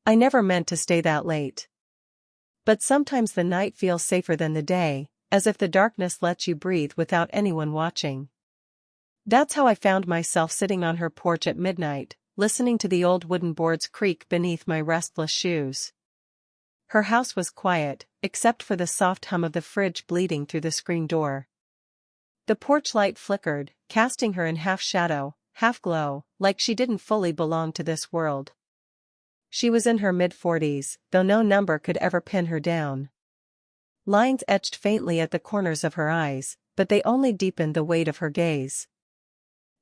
I never meant to stay that late. But sometimes the night feels safer than the day, as if the darkness lets you breathe without anyone watching. That's how I found myself sitting on her porch at midnight, listening to the old wooden boards creak beneath my restless shoes. Her house was quiet, except for the soft hum of the fridge bleeding through the screen door. The porch light flickered, casting her in half shadow, half glow, like she didn't fully belong to this world. She was in her mid-40s, though no number could ever pin her down. Lines etched faintly at the corners of her eyes, but they only deepened the weight of her gaze.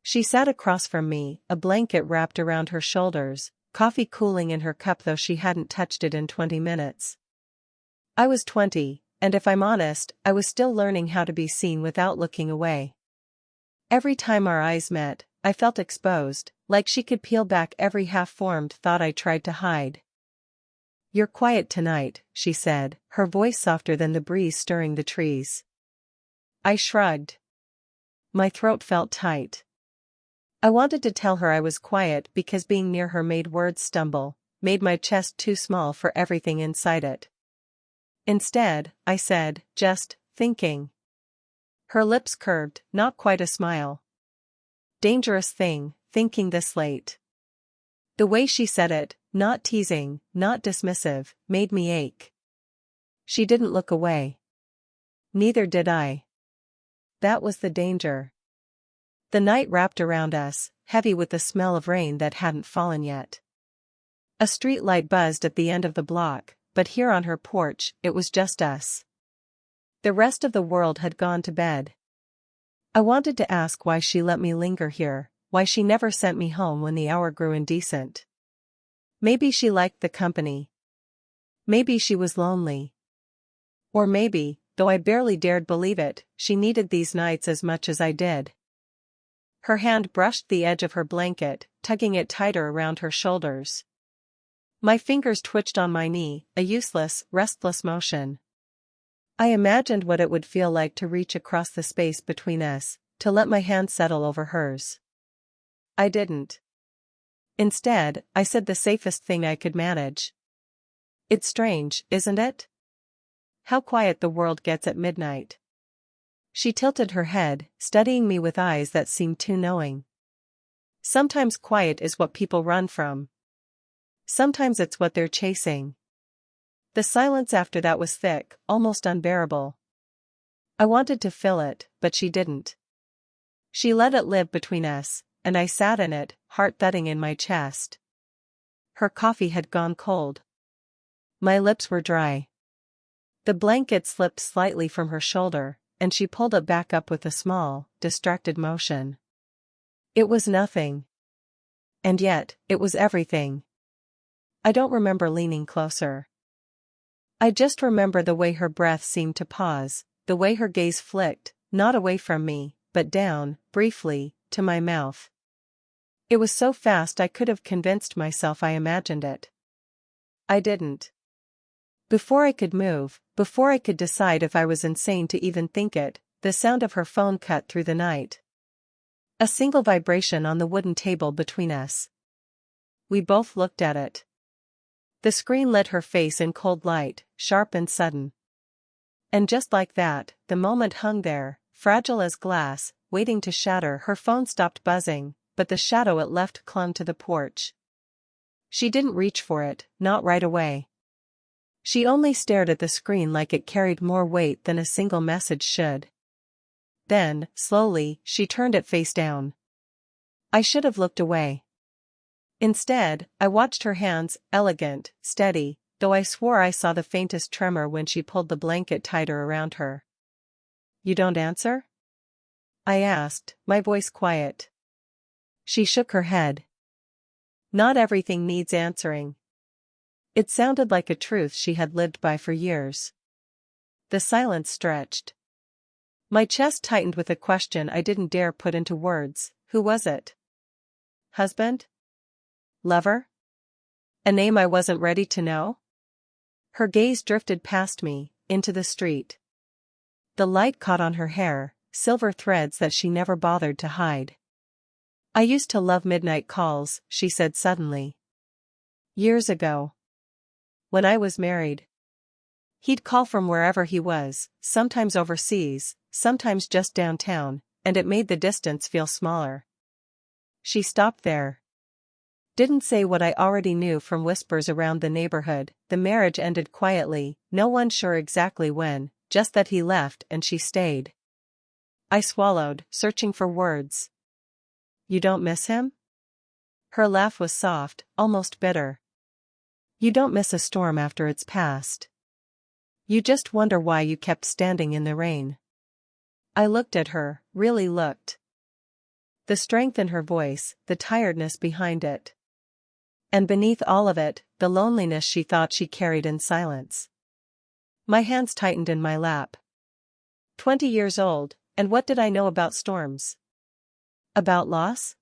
She sat across from me, a blanket wrapped around her shoulders, coffee cooling in her cup though she hadn't touched it in 20 minutes. I was 20, and if I'm honest, I was still learning how to be seen without looking away. Every time our eyes met, I felt exposed, like she could peel back every half-formed thought I tried to hide. "You're quiet tonight," she said, her voice softer than the breeze stirring the trees. I shrugged. My throat felt tight. I wanted to tell her I was quiet because being near her made words stumble, made my chest too small for everything inside it. Instead, I said, "Just thinking." Her lips curved, not quite a smile. Dangerous thing, thinking this late. The way she said it, not teasing, not dismissive, made me ache. She didn't look away. Neither did I. That was the danger. The night wrapped around us, heavy with the smell of rain that hadn't fallen yet. A street light buzzed at the end of the block, but here on her porch, it was just us. The rest of the world had gone to bed. I wanted to ask why she let me linger here, why she never sent me home when the hour grew indecent. Maybe she liked the company. Maybe she was lonely. Or maybe, though I barely dared believe it, she needed these nights as much as I did. Her hand brushed the edge of her blanket, tugging it tighter around her shoulders. My fingers twitched on my knee, a useless, restless motion. I imagined what it would feel like to reach across the space between us, to let my hand settle over hers. I didn't. Instead, I said the safest thing I could manage. "It's strange, isn't it? How quiet the world gets at midnight." She tilted her head, studying me with eyes that seemed too knowing. "Sometimes quiet is what people run from. Sometimes it's what they're chasing." The silence after that was thick, almost unbearable. I wanted to fill it, but she didn't. She let it live between us, and I sat in it, heart thudding in my chest. Her coffee had gone cold. My lips were dry. The blanket slipped slightly from her shoulder, and she pulled it back up with a small, distracted motion. It was nothing. And yet, it was everything. I don't remember leaning closer. I just remember the way her breath seemed to pause, the way her gaze flicked, not away from me, but down, briefly, to my mouth. It was so fast I could have convinced myself I imagined it. I didn't. Before I could move, before I could decide if I was insane to even think it, the sound of her phone cut through the night. A single vibration on the wooden table between us. We both looked at it. The screen lit her face in cold light, sharp and sudden. And just like that, the moment hung there, fragile as glass, waiting to shatter. Her phone stopped buzzing, but the shadow it left clung to the porch. She didn't reach for it, not right away. She only stared at the screen like it carried more weight than a single message should. Then, slowly, she turned it face down. I should have looked away. Instead, I watched her hands, elegant, steady, though I swore I saw the faintest tremor when she pulled the blanket tighter around her. "You don't answer?" I asked, my voice quiet. She shook her head. "Not everything needs answering." It sounded like a truth she had lived by for years. The silence stretched. My chest tightened with a question I didn't dare put into words. Who was it? Husband? Lover? A name I wasn't ready to know? Her gaze drifted past me, into the street. The light caught on her hair, silver threads that she never bothered to hide. "I used to love midnight calls," she said suddenly. "Years ago. when I was married. He'd call from wherever he was, sometimes overseas, sometimes just downtown, and it made the distance feel smaller. She stopped there. Didn't say what I already knew from whispers around the neighborhood. The marriage ended quietly, no one sure exactly when, just that he left and she stayed. I swallowed, searching for words. You don't miss him? Her laugh was soft, almost bitter. You don't miss a storm after it's passed. You just wonder why you kept standing in the rain. I looked at her, really looked. The strength in her voice, the tiredness behind it. And beneath all of it, the loneliness she thought she carried in silence. My hands tightened in my lap. 20 years old, and what did I know about storms? About loss?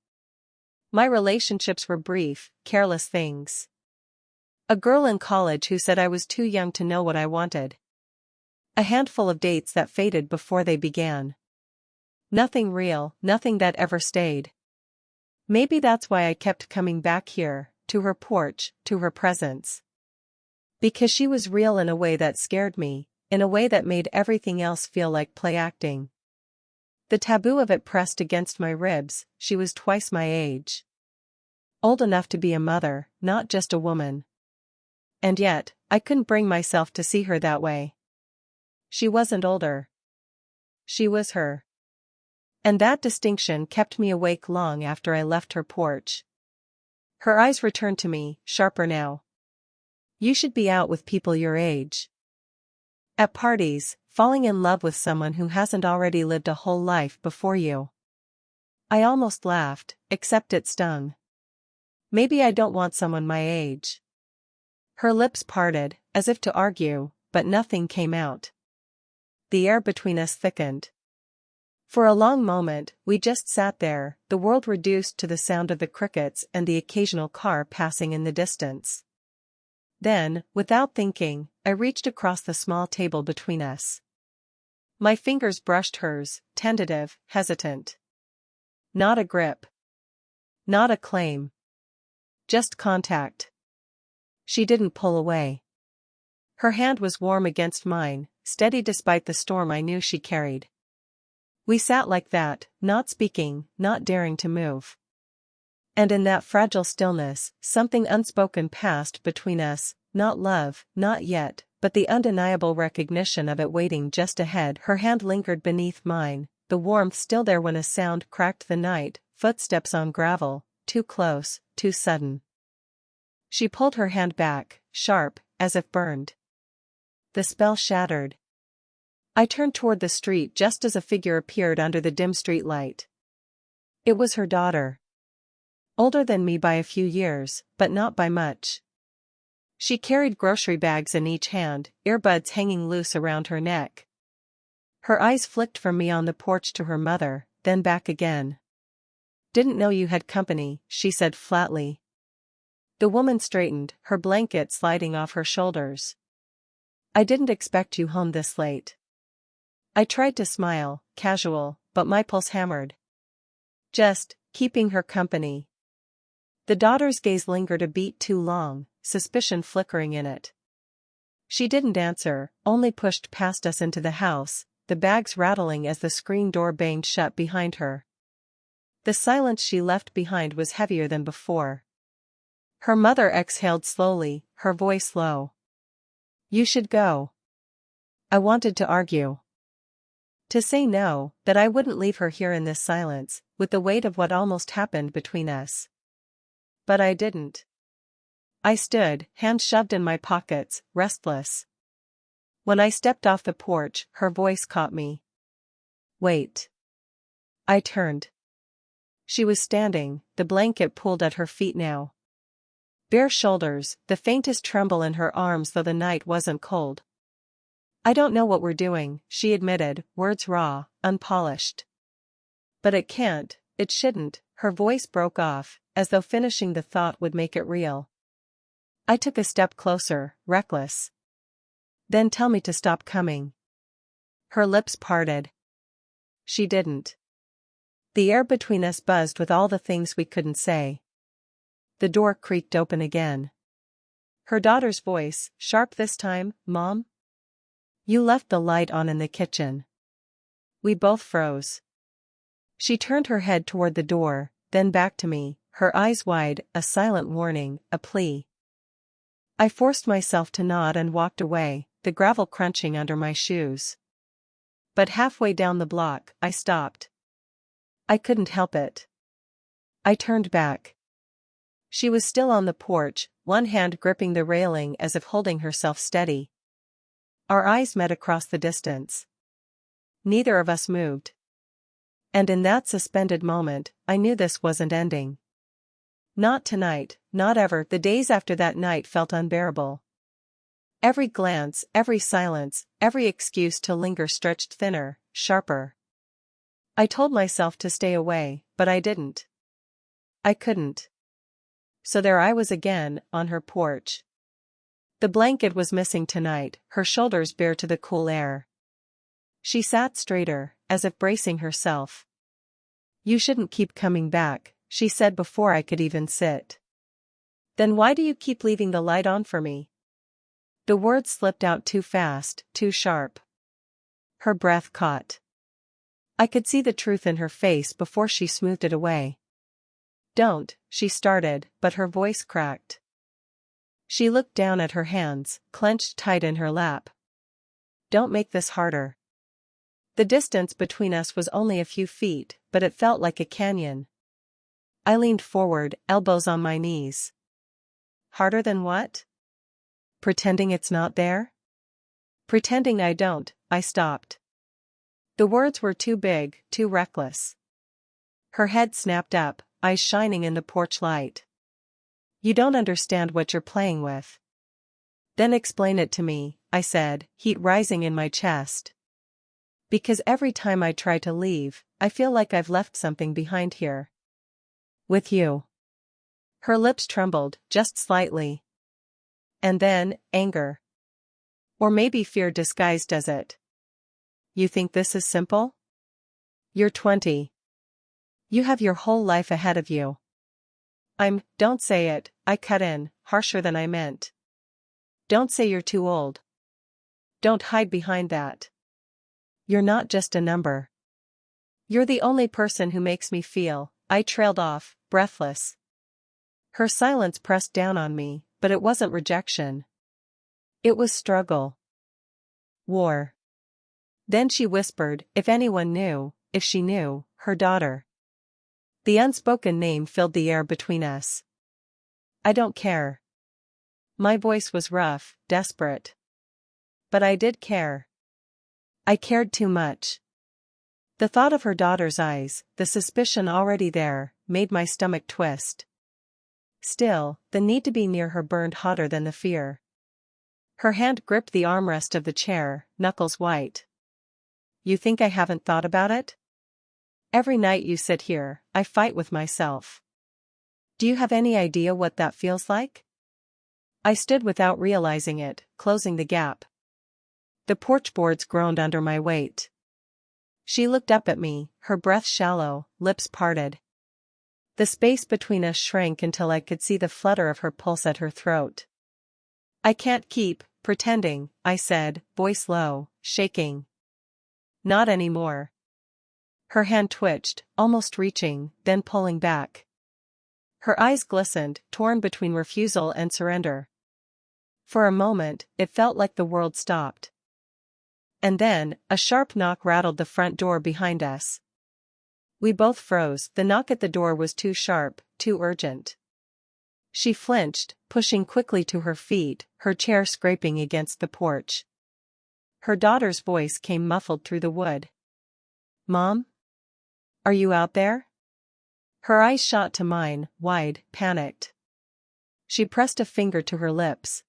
My relationships were brief, careless things. A girl in college who said I was too young to know what I wanted. A handful of dates that faded before they began. Nothing real, nothing that ever stayed. Maybe that's why I kept coming back here, to her porch, to her presence. Because she was real in a way that scared me, in a way that made everything else feel like play acting. The taboo of it pressed against my ribs. She was twice my age. Old enough to be a mother, not just a woman. And yet, I couldn't bring myself to see her that way. She wasn't older. She was her. And that distinction kept me awake long after I left her porch. Her eyes returned to me, sharper now. You should be out with people your age. At parties, falling in love with someone who hasn't already lived a whole life before you. I almost laughed, except it stung. Maybe I don't want someone my age. Her lips parted, as if to argue, but nothing came out. The air between us thickened. For a long moment, we just sat there, the world reduced to the sound of the crickets and the occasional car passing in the distance. Then, without thinking, I reached across the small table between us. My fingers brushed hers, tentative, hesitant. Not a grip. Not a claim. Just contact. She didn't pull away. Her hand was warm against mine, steady despite the storm I knew she carried. We sat like that, not speaking, not daring to move. And in that fragile stillness, something unspoken passed between us, not love, not yet, but the undeniable recognition of it waiting just ahead. Her hand lingered beneath mine, the warmth still there when a sound cracked the night, footsteps on gravel, too close, too sudden. She pulled her hand back, sharp, as if burned. The spell shattered. I turned toward the street just as a figure appeared under the dim streetlight. It was her daughter. Older than me by a few years, but not by much. She carried grocery bags in each hand, earbuds hanging loose around her neck. Her eyes flicked from me on the porch to her mother, then back again. Didn't know you had company, she said flatly. The woman straightened, her blanket sliding off her shoulders. I didn't expect you home this late. I tried to smile, casual, but my pulse hammered. Just, keeping her company. The daughter's gaze lingered a beat too long, suspicion flickering in it. She didn't answer, only pushed past us into the house, the bags rattling as the screen door banged shut behind her. The silence she left behind was heavier than before. Her mother exhaled slowly, her voice low. You should go. I wanted to argue. To say no, that I wouldn't leave her here in this silence, with the weight of what almost happened between us. But I didn't. I stood, hands shoved in my pockets, restless. When I stepped off the porch, her voice caught me. Wait. I turned. She was standing, the blanket pulled at her feet now. Bare shoulders, the faintest tremble in her arms though the night wasn't cold. I don't know what we're doing, she admitted, words raw, unpolished. But it can't, it shouldn't, her voice broke off, as though finishing the thought would make it real. I took a step closer, reckless. Then tell me to stop coming. Her lips parted. She didn't. The air between us buzzed with all the things we couldn't say. The door creaked open again. Her daughter's voice, sharp this time, Mom? You left the light on in the kitchen. We both froze. She turned her head toward the door, then back to me, her eyes wide, a silent warning, a plea. I forced myself to nod and walked away, the gravel crunching under my shoes. But halfway down the block, I stopped. I couldn't help it. I turned back. She was still on the porch, one hand gripping the railing as if holding herself steady. Our eyes met across the distance. Neither of us moved. And in that suspended moment, I knew this wasn't ending. Not tonight, not ever. The days after that night felt unbearable. Every glance, every silence, every excuse to linger stretched thinner, sharper. I told myself to stay away, but I didn't. I couldn't. So there I was again, on her porch. The blanket was missing tonight, her shoulders bare to the cool air. She sat straighter, as if bracing herself. You shouldn't keep coming back, she said before I could even sit. Then why do you keep leaving the light on for me? The words slipped out too fast, too sharp. Her breath caught. I could see the truth in her face before she smoothed it away. Don't, she started, but her voice cracked. She looked down at her hands, clenched tight in her lap. Don't make this harder. The distance between us was only a few feet, but it felt like a canyon. I leaned forward, elbows on my knees. Harder than what? Pretending it's not there? Pretending I don't, I stopped. The words were too big, too reckless. Her head snapped up, eyes shining in the porch light. You don't understand what you're playing with. Then explain it to me, I said, heat rising in my chest. Because every time I try to leave, I feel like I've left something behind here. With you. Her lips trembled, just slightly. And then, anger. Or maybe fear disguised as it. You think this is simple? You're 20. You have your whole life ahead of you. Don't say it, I cut in, harsher than I meant. Don't say you're too old. Don't hide behind that. You're not just a number. You're the only person who makes me feel. I trailed off, breathless. Her silence pressed down on me, but it wasn't rejection. It was struggle. War. Then she whispered, if anyone knew, if she knew, her daughter. The unspoken name filled the air between us. I don't care. My voice was rough, desperate. But I did care. I cared too much. The thought of her daughter's eyes, the suspicion already there, made my stomach twist. Still, the need to be near her burned hotter than the fear. Her hand gripped the armrest of the chair, knuckles white. You think I haven't thought about it? Every night you sit here, I fight with myself. Do you have any idea what that feels like? I stood without realizing it, closing the gap. The porch boards groaned under my weight. She looked up at me, her breath shallow, lips parted. The space between us shrank until I could see the flutter of her pulse at her throat. I can't keep pretending, I said, voice low, shaking. Not anymore. Her hand twitched, almost reaching, then pulling back. Her eyes glistened, torn between refusal and surrender. For a moment, it felt like the world stopped. And then, a sharp knock rattled the front door behind us. We both froze. The knock at the door was too sharp, too urgent. She flinched, pushing quickly to her feet, her chair scraping against the porch. Her daughter's voice came muffled through the wood. Mom? Are you out there? Her eyes shot to mine, wide, panicked. She pressed a finger to her lips.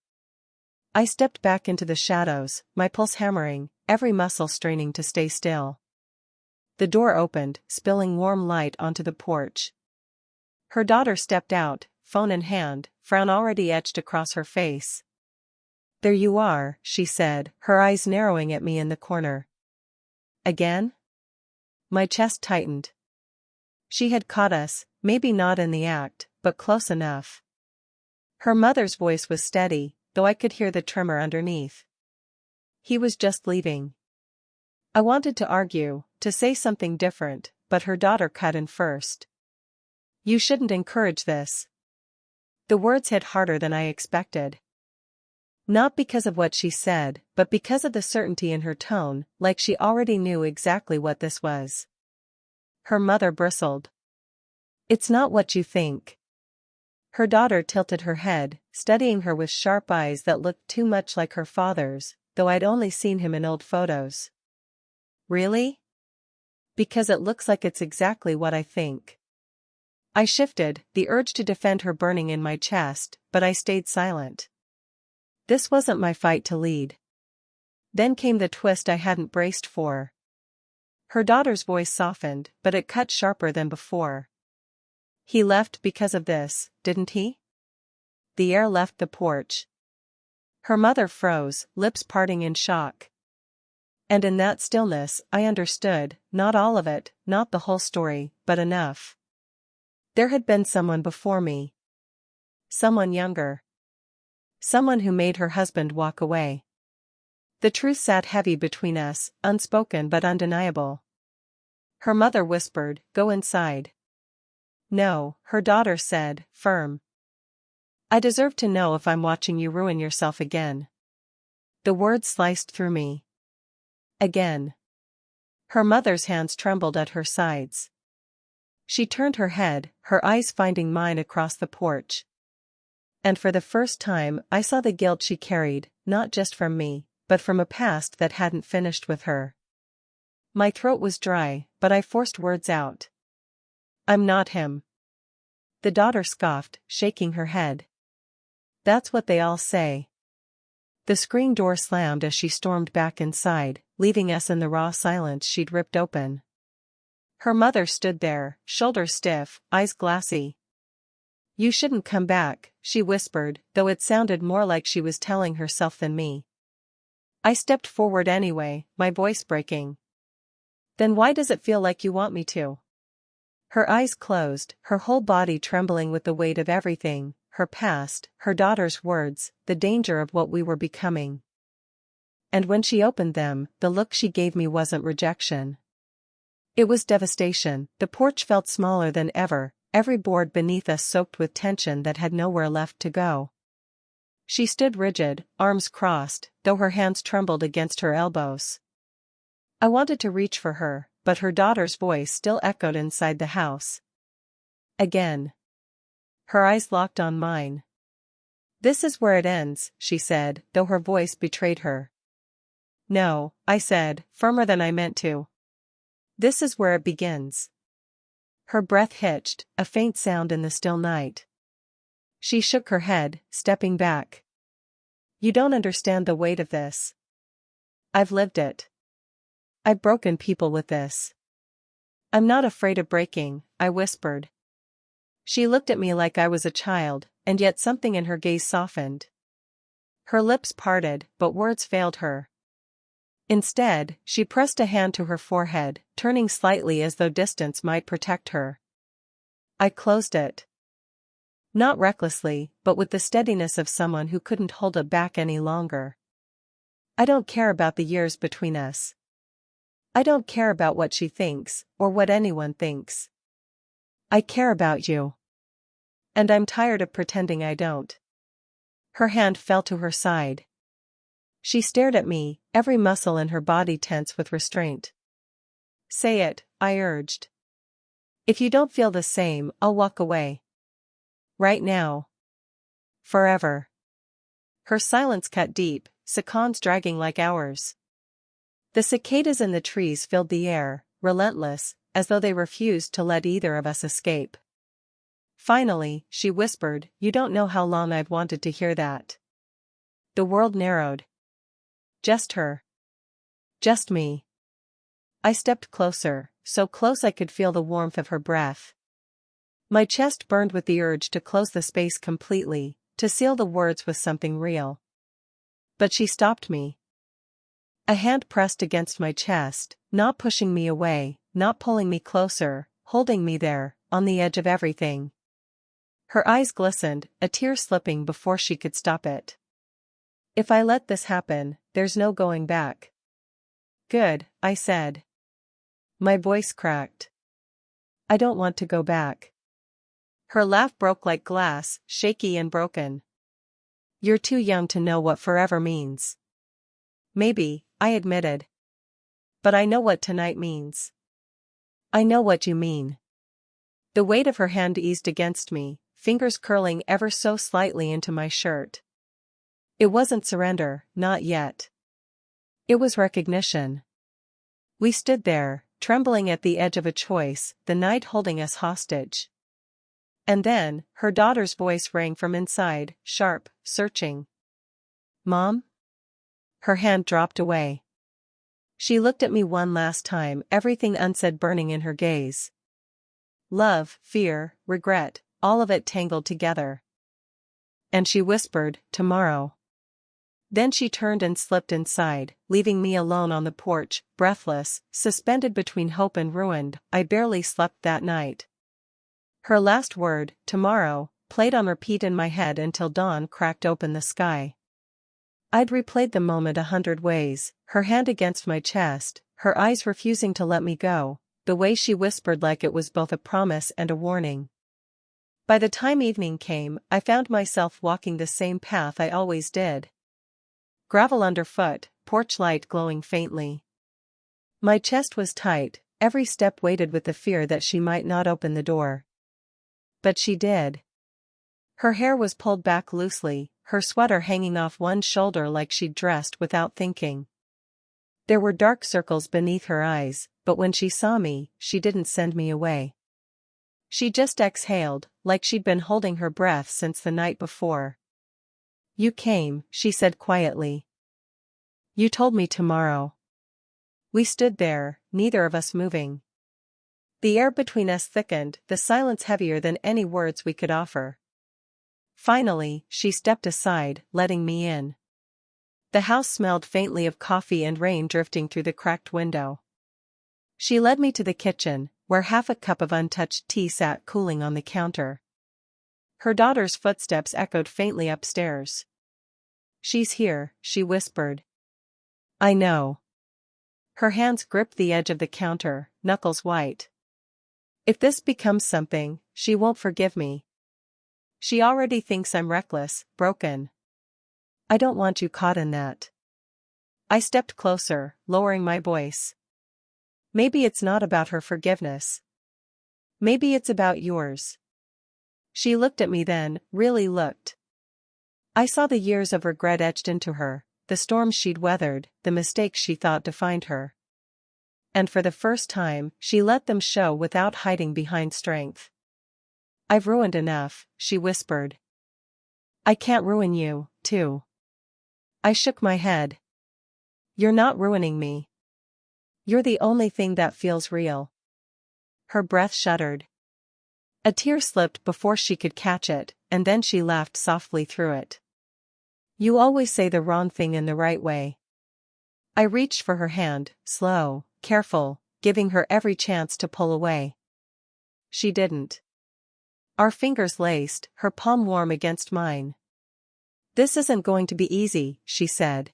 I stepped back into the shadows, my pulse hammering, every muscle straining to stay still. The door opened, spilling warm light onto the porch. Her daughter stepped out, phone in hand, frown already etched across her face. There you are, she said, her eyes narrowing at me in the corner. Again? My chest tightened. She had caught us, maybe not in the act, but close enough. Her mother's voice was steady, though I could hear the tremor underneath. He was just leaving. I wanted to argue, to say something different, but her daughter cut in first. You shouldn't encourage this. The words hit harder than I expected. Not because of what she said, but because of the certainty in her tone, like she already knew exactly what this was. Her mother bristled. It's not what you think. Her daughter tilted her head, studying her with sharp eyes that looked too much like her father's, though I'd only seen him in old photos. Really? Because it looks like it's exactly what I think. I shifted, the urge to defend her burning in my chest, but I stayed silent. This wasn't my fight to lead. Then came the twist I hadn't braced for. Her daughter's voice softened, but it cut sharper than before. He left because of this, didn't he? The air left the porch. Her mother froze, lips parting in shock. And in that stillness, I understood, not all of it, not the whole story, but enough. There had been someone before me. Someone younger. Someone who made her husband walk away. The truth sat heavy between us, unspoken but undeniable. Her mother whispered, "Go inside." "No," her daughter said, firm. "I deserve to know if I'm watching you ruin yourself again." The words sliced through me. Again. Her mother's hands trembled at her sides. She turned her head, her eyes finding mine across the porch. And for the first time I saw the guilt she carried, not just from me, but from a past that hadn't finished with her. My throat was dry, but I forced words out. "I'm not him." The daughter scoffed, shaking her head. "That's what they all say." The screen door slammed as she stormed back inside, leaving us in the raw silence she'd ripped open. Her mother stood there, shoulders stiff, eyes glassy. "You shouldn't come back," she whispered, though it sounded more like she was telling herself than me. I stepped forward anyway, my voice breaking. "Then why does it feel like you want me to?" Her eyes closed, her whole body trembling with the weight of everything, her past, her daughter's words, the danger of what we were becoming. And when she opened them, the look she gave me wasn't rejection. It was devastation. The porch felt smaller than ever, every board beneath us soaked with tension that had nowhere left to go. She stood rigid, arms crossed, though her hands trembled against her elbows. I wanted to reach for her, but her daughter's voice still echoed inside the house. Again. Her eyes locked on mine. "This is where it ends," she said, though her voice betrayed her. "No," I said, firmer than I meant to. "This is where it begins." Her breath hitched, a faint sound in the still night. She shook her head, stepping back. "You don't understand the weight of this. I've lived it. I've broken people with this. I'm not afraid of breaking," I whispered. She looked at me like I was a child, and yet something in her gaze softened. Her lips parted, but words failed her. Instead, she pressed a hand to her forehead, turning slightly as though distance might protect her. I closed it. Not recklessly, but with the steadiness of someone who couldn't hold it back any longer. "I don't care about the years between us. I don't care about what she thinks, or what anyone thinks. I care about you. And I'm tired of pretending I don't." Her hand fell to her side. She stared at me, every muscle in her body tense with restraint. "Say it," I urged. "If you don't feel the same, I'll walk away. Right now. Forever." Her silence cut deep, seconds dragging like hours. The cicadas in the trees filled the air, relentless, as though they refused to let either of us escape. Finally, she whispered, "You don't know how long I've wanted to hear that." The world narrowed. Just her. Just me. I stepped closer, so close I could feel the warmth of her breath. My chest burned with the urge to close the space completely, to seal the words with something real. But she stopped me. A hand pressed against my chest, not pushing me away, not pulling me closer, holding me there, on the edge of everything. Her eyes glistened, a tear slipping before she could stop it. If I let this happen, there's no going back. Good, I said. My voice cracked. I don't want to go back. Her laugh broke like glass, shaky and broken. You're too young to know what forever means. Maybe, I admitted. But I know what tonight means. I know what you mean. The weight of her hand eased against me, fingers curling ever so slightly into my shirt. It wasn't surrender, not yet. It was recognition. We stood there, trembling at the edge of a choice, the night holding us hostage. And then, her daughter's voice rang from inside, sharp, searching. Mom? Her hand dropped away. She looked at me one last time, everything unsaid burning in her gaze. Love, fear, regret, all of it tangled together. And she whispered, tomorrow. Then she turned and slipped inside, leaving me alone on the porch, breathless, suspended between hope and ruin. I barely slept that night. Her last word, tomorrow, played on repeat in my head until dawn cracked open the sky. I'd replayed the moment 100 ways, her hand against my chest, her eyes refusing to let me go, the way she whispered like it was both a promise and a warning. By the time evening came, I found myself walking the same path I always did. Gravel underfoot, porch light glowing faintly. My chest was tight, every step weighted with the fear that she might not open the door. But she did. Her hair was pulled back loosely, her sweater hanging off one shoulder like she'd dressed without thinking. There were dark circles beneath her eyes, but when she saw me, she didn't send me away. She just exhaled, like she'd been holding her breath since the night before. You came, she said quietly. You told me tomorrow. We stood there, neither of us moving. The air between us thickened, the silence heavier than any words we could offer. Finally, she stepped aside, letting me in. The house smelled faintly of coffee and rain drifting through the cracked window. She led me to the kitchen, where half a cup of untouched tea sat cooling on the counter. Her daughter's footsteps echoed faintly upstairs. She's here, she whispered. I know. Her hands gripped the edge of the counter, knuckles white. If this becomes something, she won't forgive me. She already thinks I'm reckless, broken. I don't want you caught in that. I stepped closer, lowering my voice. Maybe it's not about her forgiveness. Maybe it's about yours. She looked at me then, really looked. I saw the years of regret etched into her, the storms she'd weathered, the mistakes she thought defined her. And for the first time, she let them show without hiding behind strength. I've ruined enough, she whispered. I can't ruin you, too. I shook my head. You're not ruining me. You're the only thing that feels real. Her breath shuddered. A tear slipped before she could catch it, and then she laughed softly through it. You always say the wrong thing in the right way. I reached for her hand, slow, careful, giving her every chance to pull away. She didn't. Our fingers laced, her palm warm against mine. This isn't going to be easy, she said.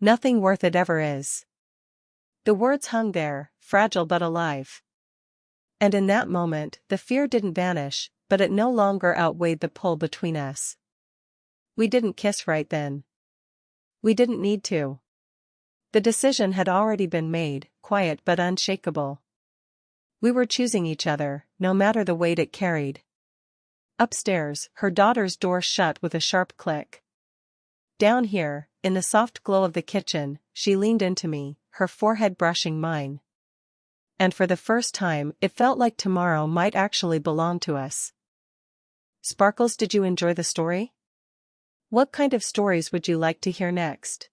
Nothing worth it ever is. The words hung there, fragile but alive. And in that moment, the fear didn't vanish, but it no longer outweighed the pull between us. We didn't kiss right then. We didn't need to. The decision had already been made, quiet but unshakable. We were choosing each other, no matter the weight it carried. Upstairs, her daughter's door shut with a sharp click. Down here, in the soft glow of the kitchen, she leaned into me, her forehead brushing mine. And for the first time, it felt like tomorrow might actually belong to us. Sparkles, did you enjoy the story? What kind of stories would you like to hear next?